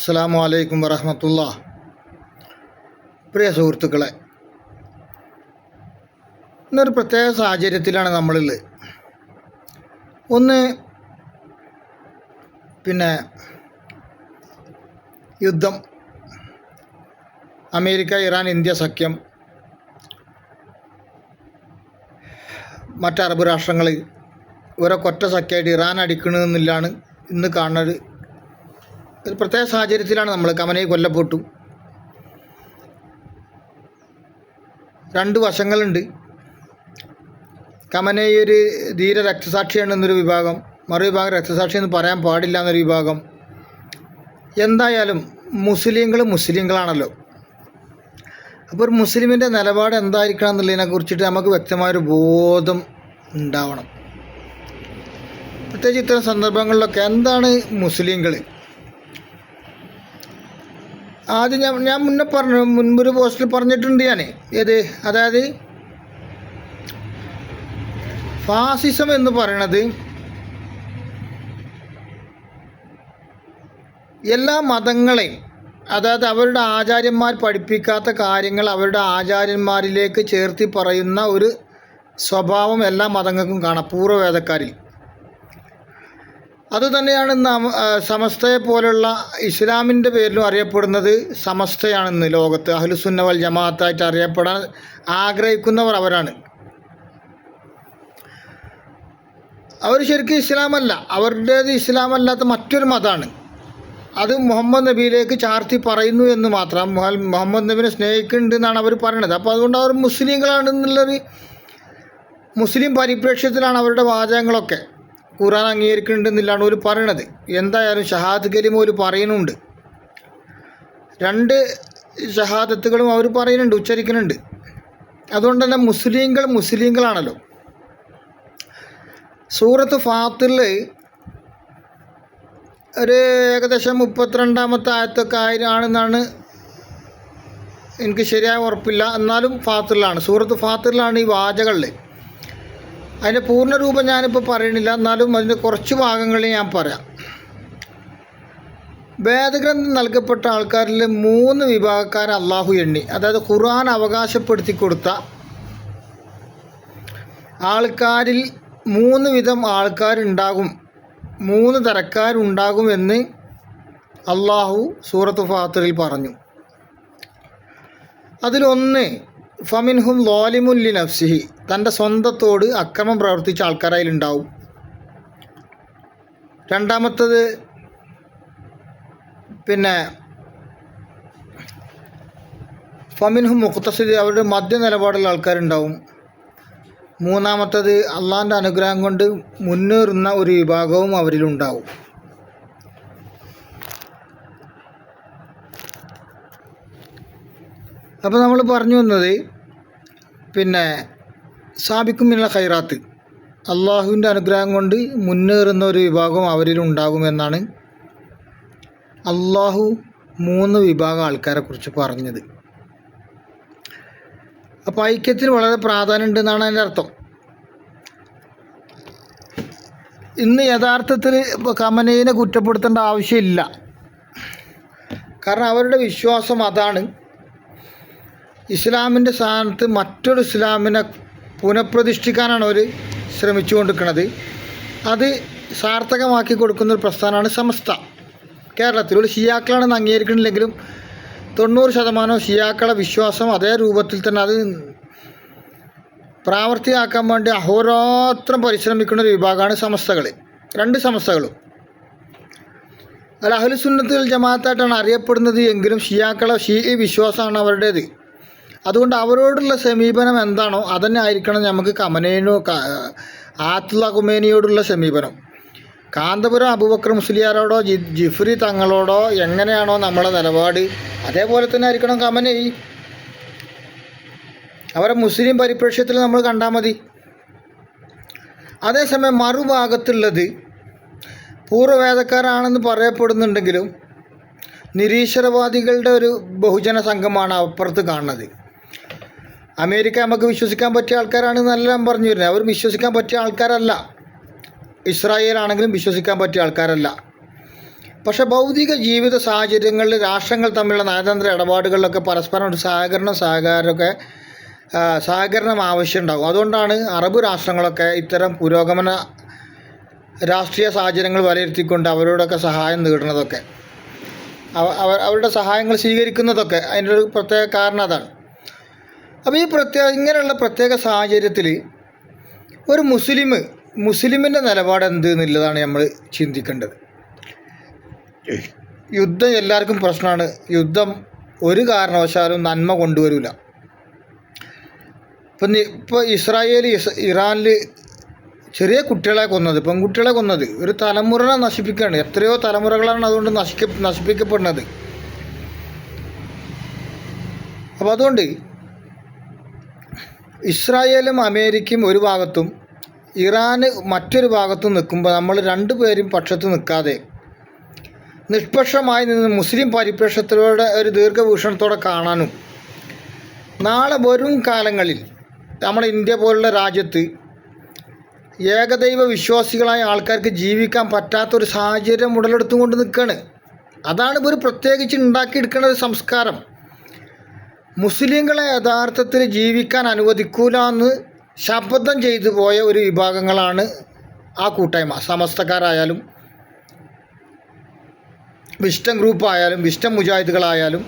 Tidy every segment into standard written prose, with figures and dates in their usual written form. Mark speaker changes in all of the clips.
Speaker 1: അസ്സലാമു അലൈക്കും വറഹ്മത്തുള്ളാഹി. പ്രിയ സുഹൃത്തുക്കളെ, ഇന്നൊരു പ്രത്യേക സാഹചര്യത്തിലാണ് നമ്മളുള്ളത്. ഒന്ന് യുദ്ധം, അമേരിക്ക, ഇറാൻ, ഇന്ത്യ സഖ്യം, മറ്റ് അറബ് രാഷ്ട്രങ്ങൾ ഇവരൊക്കെ ഒറ്റ സഖ്യമായിട്ട് ഇറാൻ അടിക്കണമെന്നില്ലാണ് ഇന്ന് കാണുന്നത്. ഒരു പ്രത്യേക സാഹചര്യത്തിലാണ് നമ്മൾ. ഖമനേയി കൊല്ലപ്പെട്ടു. രണ്ട് വശങ്ങളുണ്ട്. ഖമനേയി ഒരു ധീര രക്തസാക്ഷിയാണ് എന്നൊരു വിഭാഗം, മറുവിഭാഗം രക്തസാക്ഷി എന്ന് പറയാൻ പാടില്ല എന്നൊരു വിഭാഗം. എന്തായാലും മുസ്ലിങ്ങളാണല്ലോ. അപ്പോൾ ഒരു മുസ്ലിമിൻ്റെ നിലപാട് എന്തായിരിക്കണം എന്നുള്ളതിനെ കുറിച്ചിട്ട് നമുക്ക് വ്യക്തമായൊരു ബോധം ഉണ്ടാവണം. പ്രത്യേകിച്ച് ഇത്തരം സന്ദർഭങ്ങളിലൊക്കെ എന്താണ് മുസ്ലിങ്ങൾ. ആദ്യം ഞാൻ മുൻപൊരു പോസ്റ്റിൽ പറഞ്ഞിട്ടുണ്ട്. അതായത് ഫാസിസം എന്ന് പറയണത് എല്ലാ മതങ്ങളെയും, അതായത് അവരുടെ ആചാര്യന്മാർ പഠിപ്പിക്കാത്ത കാര്യങ്ങൾ അവരുടെ ആചാര്യന്മാരിലേക്ക് ചേർത്തി പറയുന്ന ഒരു സ്വഭാവം എല്ലാ മതങ്ങൾക്കും കാണാം, പൂർവ്വവേദക്കാരിൽ. അതുതന്നെയാണ് സമസ്തയെ പോലുള്ള ഇസ്ലാമിൻ്റെ പേരിലും അറിയപ്പെടുന്നത്. സമസ്തയാണെന്ന് ലോകത്ത് അഹ്ലുസുന്ന വൽ ജമാഅത്തായിട്ട് അറിയപ്പെടാൻ ആഗ്രഹിക്കുന്നവർ അവരാണ്. അവർ ശരിക്കും ഇസ്ലാമല്ല, അവരുടേത് ഇസ്ലാമല്ലാത്ത മറ്റൊരു മതമാണ്. അത് മുഹമ്മദ് നബിയിലേക്ക് ചാർത്തി പറയുന്നു എന്ന് മാത്രം. മുഹമ്മദ് നബിനെ സ്നേഹിക്കുന്നുണ്ട് എന്നാണ് അവർ പറയണത്. അപ്പോൾ അതുകൊണ്ട് അവർ മുസ്ലിങ്ങളാണെന്നുള്ളൊരു മുസ്ലിം പരിപ്രേക്ഷ്യത്തിലാണ് അവരുടെ വാചകങ്ങളൊക്കെ. ഖുർആൻ അംഗീകരിക്കുന്നുണ്ടെന്നില്ലാണ് അവർ പറയണത്. എന്തായാലും ഷഹാദത്ത് കലിമ അവർ പറയുന്നുണ്ട്. 2 ഷഹാദത്തുകളും അവർ പറയുന്നുണ്ട്, ഉച്ചരിക്കുന്നുണ്ട്. അതുകൊണ്ട് തന്നെ മുസ്ലിങ്ങളാണല്ലോ. സൂറത്ത് ഫാത്തിറിൽ ഒരു ഏകദേശം 32-ാമത്തെ ആയത്തൊക്കെ ആണെന്നാണ് എനിക്ക് ശരിയായ ഉറപ്പില്ല. എന്നാലും ഫാത്തിറിലാണ്, സൂറത്ത് ഫാത്തിറിലാണ് ഈ വാചകളിൽ. അതിൻ്റെ പൂർണ്ണരൂപം ഞാനിപ്പോൾ പറയണില്ല, എന്നാലും അതിൻ്റെ കുറച്ച് ഭാഗങ്ങളിൽ ഞാൻ പറയാം. വേദഗ്രന്ഥം നൽകപ്പെട്ട ആൾക്കാരിൽ 3 വിഭാഗക്കാരെ അള്ളാഹു എണ്ണി. അതായത് ഖുർആൻ അവകാശപ്പെടുത്തി കൊടുത്ത ആൾക്കാരിൽ 3 വിധം ആൾക്കാരുണ്ടാകും, 3 തരക്കാരുണ്ടാകുമെന്ന് അള്ളാഹു സൂറത്ത് ഫാത്തിറിൽ പറഞ്ഞു. അതിലൊന്ന് ഫമിൻഹും ളാലിമുൻ ലി നഫ്സിഹി, തൻ്റെ സ്വന്തത്തോട് അക്രമം പ്രവർത്തിച്ച ആൾക്കാരായിലുണ്ടാവും. രണ്ടാമത്തത് ഫമിൻഹും മുഖ്തസിദ്, അവരുടെ മധ്യ നിലപാടുള്ള ആൾക്കാരുണ്ടാവും. മൂന്നാമത്തത് അള്ളാഹിൻ്റെ അനുഗ്രഹം കൊണ്ട് മുന്നേറുന്ന ഒരു വിഭാഗവും അവരിലുണ്ടാവും. അപ്പോൾ നമ്മൾ പറഞ്ഞു വന്നത് സാബിക്കും മിനൽ ഖൈറാത്ത്, അള്ളാഹുവിൻ്റെ അനുഗ്രഹം കൊണ്ട് മുന്നേറുന്ന ഒരു വിഭാഗം അവരിലുണ്ടാകുമെന്നാണ് അള്ളാഹു 3 വിഭാഗം ആൾക്കാരെ കുറിച്ച് പറഞ്ഞത്. അപ്പോൾ ഐക്യത്തിന് വളരെ പ്രാധാന്യമുണ്ടെന്നാണ് അതിൻ്റെ അർത്ഥം. ഇന്ന് യഥാർത്ഥത്തിൽ ഖമനേയിനെ കുറ്റപ്പെടുത്തേണ്ട ആവശ്യമില്ല. കാരണം അവരുടെ വിശ്വാസം അതാണ്. ഇസ്ലാമിൻ്റെ സ്ഥാനത്ത് മറ്റൊരു ഇസ്ലാമിനെ പുനഃപ്രതിഷ്ഠിക്കാനാണ് അവർ ശ്രമിച്ചു കൊണ്ടിരിക്കുന്നത്. അത് സാർത്ഥകമാക്കി കൊടുക്കുന്നൊരു പ്രസ്ഥാനമാണ് സമസ്ത. കേരളത്തിൽ ഒരു ഷിയാക്കളാണെന്ന് അംഗീകരിക്കണില്ലെങ്കിലും 90% ഷിയാക്കളെ വിശ്വാസം അതേ രൂപത്തിൽ തന്നെ അത് പ്രാവർത്തികമാക്കാൻ വേണ്ടി അഹോരാത്രം പരിശ്രമിക്കുന്ന ഒരു വിഭാഗമാണ് സമസ്തകൾ. 2 സമസ്തകളും അത് അഹ്ലുസുന്നത്ത് വൽ ജമാഅത്തായിട്ടാണ് അറിയപ്പെടുന്നത് എങ്കിലും ഷീഈ വിശ്വാസമാണ് അവരുടേത്. അതുകൊണ്ട് അവരോടുള്ള സമീപനം എന്താണോ അതന്നെ ആയിരിക്കണം നമുക്ക് ആയത്തുള്ള ഖുമൈനിയോടുള്ള സമീപനം. കാന്തപുരം അബൂബക്കർ മുസ്ലിയാരോടോ ജിഫ്രി തങ്ങളോടോ എങ്ങനെയാണോ നമ്മളെ നിലപാട്, അതേപോലെ തന്നെ ആയിരിക്കണം ഖമനേയി. അവരെ മുസ്ലിം പരിപ്രേക്ഷ്യത്തിൽ നമ്മൾ കണ്ടാൽ മതി. അതേസമയം മറുഭാഗത്തുള്ളത് പൂർവ്വവേദക്കാരാണെന്ന് പറയപ്പെടുന്നുണ്ടെങ്കിലും നിരീശ്വരവാദികളുടെ ഒരു ബഹുജന സംഘമാണ് അപ്പുറത്ത് കാണുന്നത്. അമേരിക്ക നമുക്ക് വിശ്വസിക്കാൻ പറ്റിയ ആൾക്കാരാണെന്നെല്ലാം പറഞ്ഞു വരുന്നത്. അവർ വിശ്വസിക്കാൻ പറ്റിയ ആൾക്കാരല്ല. ഇസ്രായേൽ ആണെങ്കിലും വിശ്വസിക്കാൻ പറ്റിയ ആൾക്കാരല്ല. പക്ഷേ ഭൗതിക ജീവിത സാഹചര്യങ്ങളിൽ രാഷ്ട്രങ്ങൾ തമ്മിലുള്ള നയതന്ത്ര ഇടപാടുകളിലൊക്കെ പരസ്പരം ഒരു സഹകരണം ആവശ്യമുണ്ടാകും. അതുകൊണ്ടാണ് അറബ് രാഷ്ട്രങ്ങളൊക്കെ ഇത്തരം പുരോഗമന രാഷ്ട്രീയ സാഹചര്യങ്ങൾ വിലയിരുത്തിക്കൊണ്ട് അവരോടൊക്കെ സഹായം നേടുന്നതൊക്കെ, അവരുടെ സഹായങ്ങൾ സ്വീകരിക്കുന്നതൊക്കെ. അതിൻ്റെ ഒരു പ്രത്യേക കാരണം അതാണ്. അപ്പോൾ ഇങ്ങനെയുള്ള പ്രത്യേക സാഹചര്യത്തിൽ ഒരു മുസ്ലിമിൻ്റെ നിലപാട് എന്ത് എന്നുള്ളതാണ് നമ്മൾ ചിന്തിക്കേണ്ടത്. യുദ്ധം എല്ലാവർക്കും പ്രശ്നമാണ്. യുദ്ധം ഒരു കാരണവശാലും നന്മ കൊണ്ടുവരില്ല. ഇപ്പോൾ ഇറാനിൽ ചെറിയ കുട്ടികളെ കൊന്നത്, പെൺകുട്ടികളെ കൊന്നത്, ഒരു തലമുറനെ നശിപ്പിക്കുകയാണ്. എത്രയോ തലമുറകളാണ് അതുകൊണ്ട് നശിപ്പിക്കപ്പെടുന്നത്. അപ്പോൾ അതുകൊണ്ട് ഇസ്രായേലും അമേരിക്കയും ഒരു ഭാഗത്തും ഇറാന് മറ്റൊരു ഭാഗത്തും നിൽക്കുമ്പോൾ നമ്മൾ രണ്ടുപേരും പക്ഷത്ത് നിൽക്കാതെ നിഷ്പക്ഷമായി നിന്ന് മുസ്ലിം പരിപ്രേക്ഷ്യത്തിലൂടെ ഒരു ദീർഘവീക്ഷണത്തോടെ കാണാനും, നാളെ വരും കാലങ്ങളിൽ നമ്മുടെ ഇന്ത്യ പോലുള്ള രാജ്യത്ത് ഏകദൈവ വിശ്വാസികളായ ആൾക്കാർക്ക് ജീവിക്കാൻ പറ്റാത്തൊരു സാഹചര്യം ഉടലെടുത്തുകൊണ്ട് നിൽക്കുകയാണ്. അതാണ് ഇവർ പ്രത്യേകിച്ച് ഉണ്ടാക്കിയെടുക്കുന്ന ഒരു സംസ്കാരം. മുസ്ലിങ്ങളെ യഥാർത്ഥത്തിൽ ജീവിക്കാൻ അനുവദിക്കൂല എന്ന് ശപഥം ചെയ്തു പോയ ഒരു വിഭാഗങ്ങളാണ് ആ കൂട്ടായ്മ. സമസ്തക്കാരായാലും വിസ്റ്റം ഗ്രൂപ്പായാലും വിസ്റ്റം മുജാഹിദുകളായാലും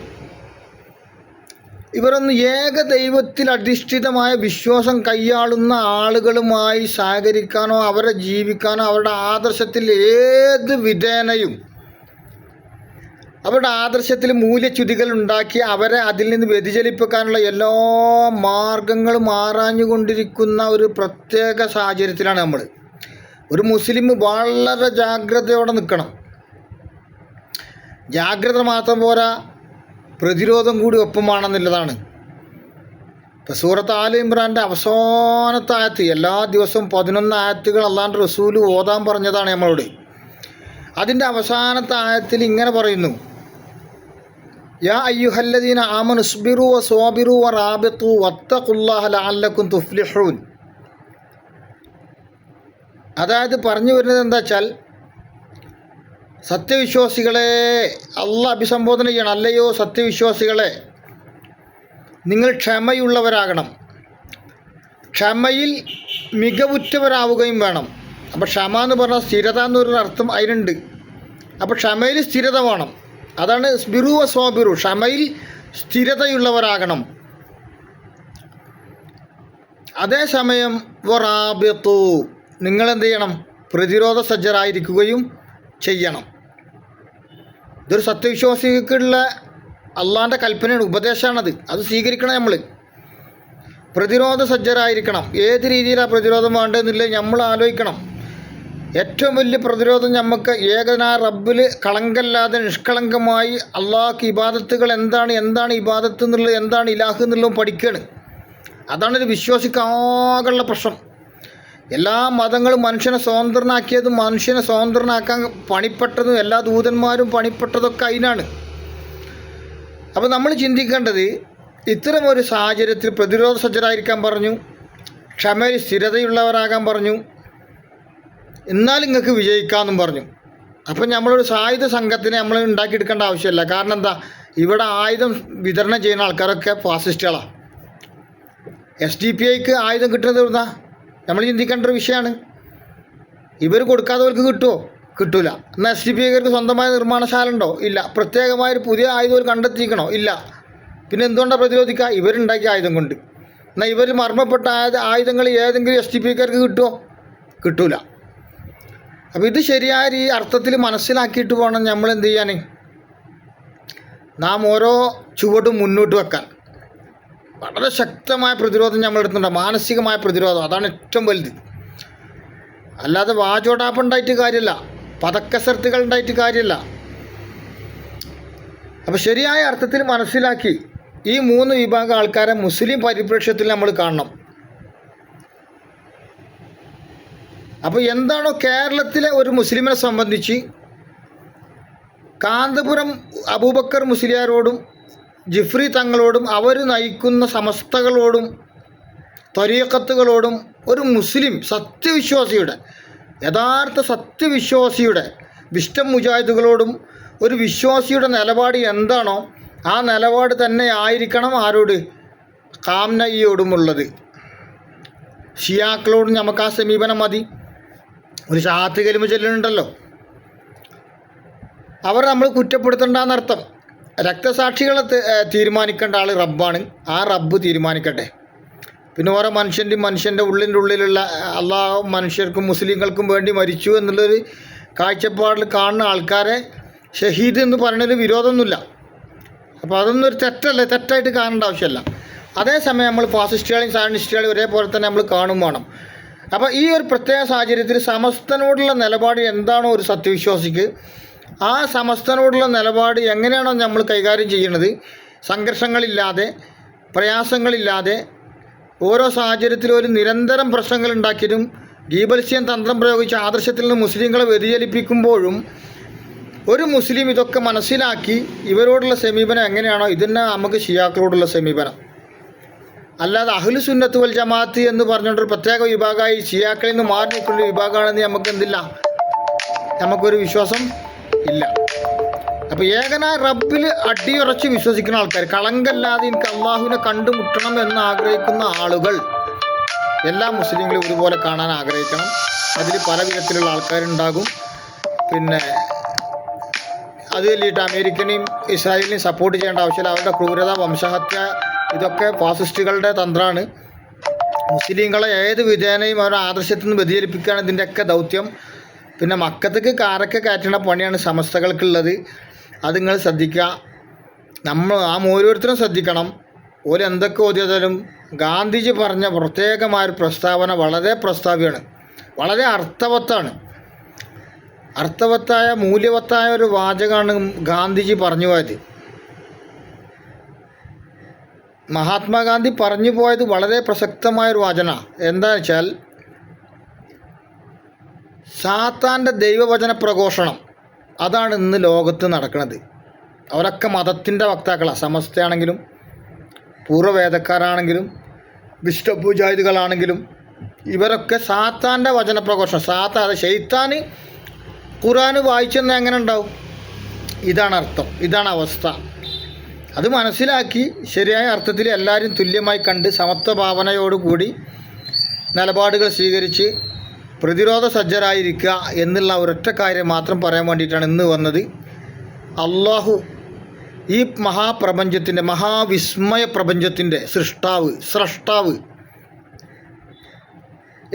Speaker 1: ഇവരൊന്നും ഏകദൈവത്തിൽ അധിഷ്ഠിതമായ വിശ്വാസം കൈയാളുന്ന ആളുകളുമായി സഹകരിക്കാനോ അവരെ ജീവിക്കാനോ അവരുടെ ആദർശത്തിൽ ഏത് വിധേനയും അവരുടെ ആദർശത്തിൽ മൂല്യച്യുതികൾ ഉണ്ടാക്കി അവരെ അതിൽ നിന്ന് വ്യതിചലിപ്പിക്കാനുള്ള എല്ലാ മാർഗങ്ങളും ആരാഞ്ഞുകൊണ്ടിരിക്കുന്ന ഒരു പ്രത്യേക സാഹചര്യത്തിലാണ് നമ്മൾ. ഒരു മുസ്ലിം വളരെ ജാഗ്രതയോടെ നിൽക്കണം. ജാഗ്രത മാത്രം പോരാ, പ്രതിരോധം കൂടി ഒപ്പമാണെന്നുള്ളതാണ്. ഇപ്പോൾ സൂറത്ത് ആൽ ഇമ്രാൻ്റെ അവസാനത്തെ ആയത്ത്, എല്ലാ ദിവസവും 11 ആയത്തുകൾ അള്ളാഹുവിൻ്റെ റസൂൽ ഓതാൻ പറഞ്ഞതാണ് നമ്മളോട്. അതിൻ്റെ അവസാനത്തെ ആയത്തിൽ ഇങ്ങനെ പറയുന്നു, യാ അയ്യുഹല്ലദീന ആമനു ഇസ്ബിറു വസ്വാബിറു വറാബിതു വത്തഖുല്ലാഹ ലഅല്ലക്കും തുഫ്ലിഹൂൻ. അതായത് പറഞ്ഞു വരുന്നത് എന്താ വെച്ചാൽ, സത്യവിശ്വാസികളെ അള്ളാഹ് അഭിസംബോധന ചെയ്യണം. അല്ലയോ സത്യവിശ്വാസികളെ, നിങ്ങൾ ക്ഷമയുള്ളവരാകണം, ക്ഷമയിൽ മികവുറ്റവരാവുകയും വേണം. അപ്പോൾ ക്ഷമ എന്ന് പറഞ്ഞാൽ സ്ഥിരത എന്നൊരു അർത്ഥം അതിനുണ്ട്. അപ്പോൾ ക്ഷമയിൽ സ്ഥിരത വേണം. അതാണ് സ്ബിറു വസ്വാബിറു, ക്ഷമയിൽ സ്ഥിരതയുള്ളവരാകണം. അതേസമയം വറാബിതു, നിങ്ങളെന്ത് ചെയ്യണം? പ്രതിരോധ സജ്ജരായിരിക്കുകയും ചെയ്യണം. ഇതൊരു സത്യവിശ്വാസിക്കുള്ള അള്ളാഹിൻ്റെ കൽപ്പനയാണ്, ഉപദേശമാണത്. അത് സ്വീകരിക്കണം. നമ്മൾ പ്രതിരോധ സജ്ജരായിരിക്കണം. ഏത് രീതിയിലാണ് പ്രതിരോധം വേണ്ടതെന്നില്ല നമ്മൾ ആലോചിക്കണം. ഏറ്റവും വലിയ പ്രതിരോധം നമുക്ക് ഏകനായ റബ്ബിൽ കളങ്കല്ലാതെ നിഷ്കളങ്കമായി അള്ളാഹ്ക്ക് ഇബാദത്തുകൾ എന്താണ് ഇബാദത്ത് എന്നുള്ളത്, എന്താണ് ഇലാഹ് എന്നുള്ളതും പഠിക്കുകയാണ്. അതാണൊരു വിശ്വാസിക്കാകെയുള്ള പ്രശ്നം. എല്ലാ മതങ്ങളും മനുഷ്യനെ സ്വതന്ത്രനാക്കിയതും മനുഷ്യനെ സ്വതന്ത്രനാക്കാൻ പണിപ്പെട്ടതും എല്ലാ ദൂതന്മാരും പണിപ്പെട്ടതൊക്കെ അതിനാണ്. അപ്പോൾ നമ്മൾ ചിന്തിക്കേണ്ടത്, ഇത്തരം ഒരു സാഹചര്യത്തിൽ പ്രതിരോധ സജ്ജരായിരിക്കാൻ പറഞ്ഞു, ക്ഷമയിൽ സ്ഥിരതയുള്ളവരാകാൻ പറഞ്ഞു, എന്നാൽ നിങ്ങൾക്ക് വിജയിക്കാമെന്നും പറഞ്ഞു. അപ്പം നമ്മളൊരു സായുധ സംഘത്തിനെ നമ്മൾ ഉണ്ടാക്കിയെടുക്കേണ്ട ആവശ്യമില്ല. കാരണം എന്താ, ഇവിടെ ആയുധം വിതരണം ചെയ്യുന്ന ആൾക്കാരൊക്കെ ഫാസിസ്റ്റുകളാണ്. SDPIക്ക് ആയുധം കിട്ടുന്നത് എവിടുന്നാ? നമ്മൾ ചിന്തിക്കേണ്ട ഒരു വിഷയമാണ്. ഇവർ കൊടുക്കാത്തവർക്ക് കിട്ടുമോ? കിട്ടില്ല. എന്നാൽ SDPIക്കാർക്ക് സ്വന്തമായ നിർമ്മാണശാല ഉണ്ടോ? ഇല്ല. പ്രത്യേകമായൊരു പുതിയ ആയുധം ഒരു കണ്ടെത്തിക്കണോ? ഇല്ല. പിന്നെ എന്തുകൊണ്ടാണ് പ്രതിരോധിക്കുക? ഇവരുണ്ടാക്കിയ ആയുധം കൊണ്ട്. എന്നാൽ ഇവർ മർമ്മപ്പെട്ട ആയുധങ്ങൾ ഏതെങ്കിലും SDPIക്കാർക്ക് കിട്ടുമോ? കിട്ടൂല. അപ്പോൾ ഇത് ശരിയായ ഈ അർത്ഥത്തിൽ മനസ്സിലാക്കിയിട്ട് വേണം നമ്മൾ എന്ത് ചെയ്യാൻ, നാം ഓരോ ചുവടും മുന്നോട്ട് വെക്കാൻ. വളരെ ശക്തമായ പ്രതിരോധം നമ്മൾ എടുത്തിട്ടുണ്ട്, മാനസികമായ പ്രതിരോധം. അതാണ് ഏറ്റവും വലുത്. അല്ലാതെ വാചോടാപ്പുണ്ടായിട്ട് കാര്യമില്ല, പദക്കസർത്തുകൾ ഉണ്ടായിട്ട് കാര്യമില്ല. അപ്പോൾ ശരിയായ അർത്ഥത്തിൽ മനസ്സിലാക്കി ഈ 3 വിഭാഗം ആൾക്കാരെ മുസ്ലിം പരിപ്രേക്ഷ്യത്തിൽ നമ്മൾ കാണണം. അപ്പോൾ എന്താണോ കേരളത്തിലെ ഒരു മുസ്ലിമിനെ സംബന്ധിച്ച് കാന്തപുരം അബൂബക്കർ മുസ്ലിയാരോടും ജിഫ്രി തങ്ങളോടും അവർ നയിക്കുന്ന സമസ്തകളോടും ത്വരീഖത്തുകളോടും ഒരു മുസ്ലിം സത്യവിശ്വാസിയുടെ, യഥാർത്ഥ സത്യവിശ്വാസിയുടെ വിസ്റ്റം മുജാഹിദുകളോടും ഒരു വിശ്വാസിയുടെ നിലപാട് എന്താണോ ആ നിലപാട് തന്നെ ആയിരിക്കണം ആരോട്? ഖാംനഈയോടുമുള്ളത്. ഷിയാക്കളോടും നമുക്ക് ആ സമീപനം മതി. ഒരു ഷഹാദത്ത് കലിമ ചൊല്ലുന്നുണ്ടല്ലോ, അവർ നമ്മൾ കുറ്റപ്പെടുത്തണ്ടെന്നർത്ഥം. രക്തസാക്ഷികളെ തീരുമാനിക്കേണ്ട ആൾ റബ്ബാണ്. ആ റബ്ബ് തീരുമാനിക്കട്ടെ. പിന്നെ ഓരോ മനുഷ്യൻ്റെ ഉള്ളിലുള്ള അള്ളാഹു മനുഷ്യർക്കും മുസ്ലിങ്ങൾക്കും വേണ്ടി മരിച്ചു എന്നുള്ളൊരു കാഴ്ചപ്പാടിൽ കാണുന്ന ആൾക്കാരെ ഷഹീദ് എന്ന് പറയുന്നതിൽ വിരോധമൊന്നുമില്ല. അപ്പോൾ അതൊന്നും ഒരു തെറ്റായിട്ട് കാണേണ്ട ആവശ്യമില്ല. അതേസമയം നമ്മൾ ഫാസിസ്റ്റുകളെയും സായനിസ്റ്റുകളെയും ഒരേപോലെ തന്നെ നമ്മൾ കാണും വേണം. അപ്പോൾ ഈ ഒരു പ്രത്യേക സാഹചര്യത്തിൽ സമസ്തനോടുള്ള നിലപാട് എന്താണോ ഒരു സത്യവിശ്വാസിക്ക്, ആ സമസ്തനോടുള്ള നിലപാട് എങ്ങനെയാണോ നമ്മൾ കൈകാര്യം ചെയ്യുന്നത്, സംഘർഷങ്ങളില്ലാതെ പ്രയാസങ്ങളില്ലാതെ ഓരോ സാഹചര്യത്തിലും ഒരു നിരന്തരം പ്രശ്നങ്ങൾ ഉണ്ടാക്കിയതും ഗീബൽസ്യൻ തന്ത്രം പ്രയോഗിച്ച് ആദർശത്തിൽ നിന്ന് മുസ്ലിങ്ങളെ വ്യതിചലിപ്പിക്കുമ്പോഴും ഒരു മുസ്ലിം ഇതൊക്കെ മനസ്സിലാക്കി ഇവരോടുള്ള സമീപനം എങ്ങനെയാണോ ഇതന്നെ നമുക്ക് ഷിയാക്കളോടുള്ള സമീപനം. അല്ലാതെ അഹ്ലു സുന്നത്ത് വൽ ജമാഅത്ത് എന്ന് പറഞ്ഞുകൊണ്ടൊരു പ്രത്യേക വിഭാഗമായി ഷിയാക്കളിൽ നിന്ന് മാറി നിൽക്കുന്ന വിഭാഗമാണെന്ന് നമുക്ക് എന്തില്ല, നമുക്കൊരു വിശ്വാസം ഇല്ല. അപ്പോൾ ഏകനായ റബ്ബിൽ അടിയുറച്ച് വിശ്വസിക്കുന്ന ആൾക്കാർ, കളങ്കല്ലാതെ എനിക്ക് അള്ളാഹുവിനെ കണ്ടുമുട്ടണം എന്ന് ആഗ്രഹിക്കുന്ന ആളുകൾ എല്ലാ മുസ്ലിങ്ങളും ഒരുപോലെ കാണാൻ ആഗ്രഹിക്കണം. അതിൽ പല വിധത്തിലുള്ള ആൾക്കാരുണ്ടാകും. പിന്നെ അത് വലിയിട്ട് അമേരിക്കനെയും ഇസ്രായേലിനെയും സപ്പോർട്ട് ചെയ്യേണ്ട ആവശ്യമില്ല. അവരുടെ ക്രൂരത, വംശഹത്യ, ഇതൊക്കെ ഫാസിസ്റ്റുകളുടെ തന്ത്രമാണ്. മുസ്ലിങ്ങളെ ഏത് വിധേനയും അവരുടെ ആദർശത്തിൽ നിന്ന് വ്യതിചലിപ്പിക്കുകയാണ് ഇതിൻ്റെയൊക്കെ ദൗത്യം. പിന്നെ മക്കത്തേക്ക് കാരൊക്കെ കയറ്റുന്ന പണിയാണ് സമസ്തകൾക്കുള്ളത്. അത് നിങ്ങൾ ശ്രദ്ധിക്കുക. നമ്മൾ ഓരോരുത്തരും ശ്രദ്ധിക്കണം. എന്തൊക്കെ ഓതിയതാലും ഗാന്ധിജി പറഞ്ഞ പ്രത്യേകമായൊരു പ്രസ്താവന വളരെ പ്രസ്താവ്യമാണ്, വളരെ അർത്ഥവത്തായ മൂല്യവത്തായ ഒരു വാചകമാണ് ഗാന്ധിജി പറഞ്ഞു പോയത്. മഹാത്മാഗാന്ധി പറഞ്ഞു പോയത് വളരെ പ്രസക്തമായൊരു വാചന. എന്താണെന്ന് വെച്ചാൽ, സാത്താൻ്റെ ദൈവവചന പ്രഘോഷണം അതാണ് ഇന്ന് ലോകത്ത് നടക്കുന്നത്. അവരൊക്കെ മതത്തിൻ്റെ വക്താക്കളാണ്. സമസ്തയാണെങ്കിലും പൂർവ്വവേദക്കാരാണെങ്കിലും വിഷ്ടപൂജാതികളാണെങ്കിലും ഇവരൊക്കെ സാത്താൻ്റെ വചനപ്രഘോഷണം. അത് ഷെയ്ത്താൻ ഖുർആന് വായിച്ചെന്നാൽ എങ്ങനെ ഉണ്ടാവും? ഇതാണ് അർത്ഥം, ഇതാണ് അവസ്ഥ. അത് മനസ്സിലാക്കി ശരിയായ അർത്ഥത്തിൽ എല്ലാവരും തുല്യമായി കണ്ട് സമത്വ ഭാവനയോടുകൂടി നിലപാടുകൾ സ്വീകരിച്ച് പ്രതിരോധ സജ്ജരായിരിക്കുക എന്നുള്ള ഒരൊറ്റ കാര്യം മാത്രം പറയാൻ വേണ്ടിയിട്ടാണ് ഇന്ന് വന്നത്. അള്ളാഹു ഈ മഹാപ്രപഞ്ചത്തിൻ്റെ, മഹാവിസ്മയ പ്രപഞ്ചത്തിൻ്റെ സ്രഷ്ടാവ്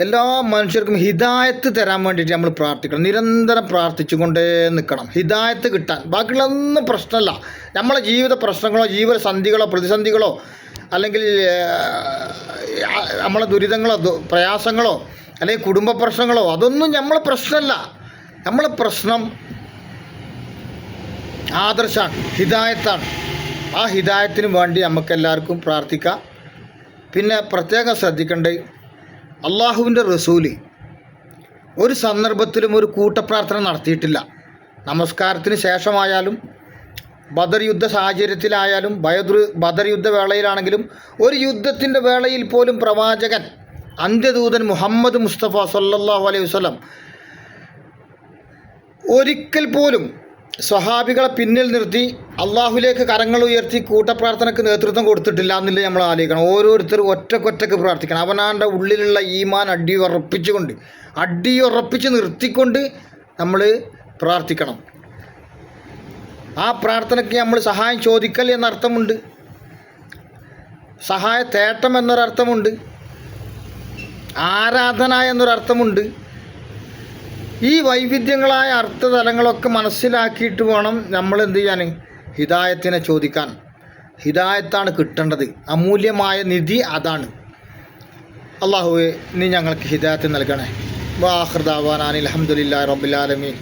Speaker 1: എല്ലാ മനുഷ്യർക്കും ഹിദായത്ത് തരാൻ വേണ്ടിയിട്ട് നമ്മൾ പ്രാർത്ഥിക്കണം. നിരന്തരം പ്രാർത്ഥിച്ചു കൊണ്ടേ നിൽക്കണം ഹിദായത്ത് കിട്ടാൻ. ബാക്കിയുള്ളൊന്നും പ്രശ്നമല്ല. നമ്മളെ ജീവിത പ്രശ്നങ്ങളോ ജീവിതസന്ധികളോ പ്രതിസന്ധികളോ അല്ലെങ്കിൽ നമ്മളെ ദുരിതങ്ങളോ പ്രയാസങ്ങളോ അല്ലെങ്കിൽ കുടുംബ പ്രശ്നങ്ങളോ അതൊന്നും നമ്മളെ പ്രശ്നമല്ല. നമ്മളെ പ്രശ്നം ആദർശമാണ്, ഹിദായത്താണ്. ആ ഹിദായത്തിന് വേണ്ടി നമുക്കെല്ലാവർക്കും പ്രാർത്ഥിക്കാം. പിന്നെ പ്രത്യേകം ശ്രദ്ധിക്കേണ്ടത്, അള്ളാഹുവിൻ്റെ റസൂല് ഒരു സന്ദർഭത്തിലും ഒരു കൂട്ടപ്രാർത്ഥന നടത്തിയിട്ടില്ല. നമസ്കാരത്തിന് ശേഷമായാലും ബദർ യുദ്ധ സാഹചര്യത്തിലായാലും ബദർ യുദ്ധ വേളയിലാണെങ്കിലും ഒരു യുദ്ധത്തിൻ്റെ വേളയിൽ പോലും പ്രവാചകൻ അന്ത്യദൂതൻ മുഹമ്മദ് മുസ്തഫ സല്ലല്ലാഹു അലൈഹി വസല്ലം ഒരിക്കൽ പോലും സ്വഹാബികളെ പിന്നിൽ നിർത്തി അള്ളാഹുലേക്ക് കരങ്ങൾ ഉയർത്തി കൂട്ടപ്രാർത്ഥനയ്ക്ക് നേതൃത്വം കൊടുത്തിട്ടില്ല എന്നുള്ളത് നമ്മൾ ആലോചിക്കണം. ഓരോരുത്തരും ഒറ്റക്കൊറ്റക്ക് പ്രാർത്ഥിക്കണം. അവനാൻ്റെ ഉള്ളിലുള്ള ഈമാൻ അടിയുറപ്പിച്ച് നിർത്തിക്കൊണ്ട് നമ്മൾ പ്രാർത്ഥിക്കണം. ആ പ്രാർത്ഥനയ്ക്ക് നമ്മൾ സഹായം ചോദിക്കൽ എന്നർത്ഥമുണ്ട്, സഹായ തേട്ടം എന്നൊരർത്ഥമുണ്ട്, ആരാധന എന്നൊരർത്ഥമുണ്ട്. ഈ വൈവിധ്യങ്ങളായ അർത്ഥതലങ്ങളൊക്കെ മനസ്സിലാക്കിയിട്ട് വേണം നമ്മൾ എന്ത് ചെയ്യാൻ, ഹിദായത്തിനെ ചോദിക്കാൻ. ഹിദായത്താണ് കിട്ടേണ്ടത്, അമൂല്യമായ നിധി അതാണ്. അല്ലാഹുവേ, നീ ഞങ്ങൾക്ക് ഹിദായത്ത് നൽകണേ. വാഖിർ ദഅവാനാ അൽഹംദുലില്ലാഹി റബ്ബിൽ ആലമീൻ.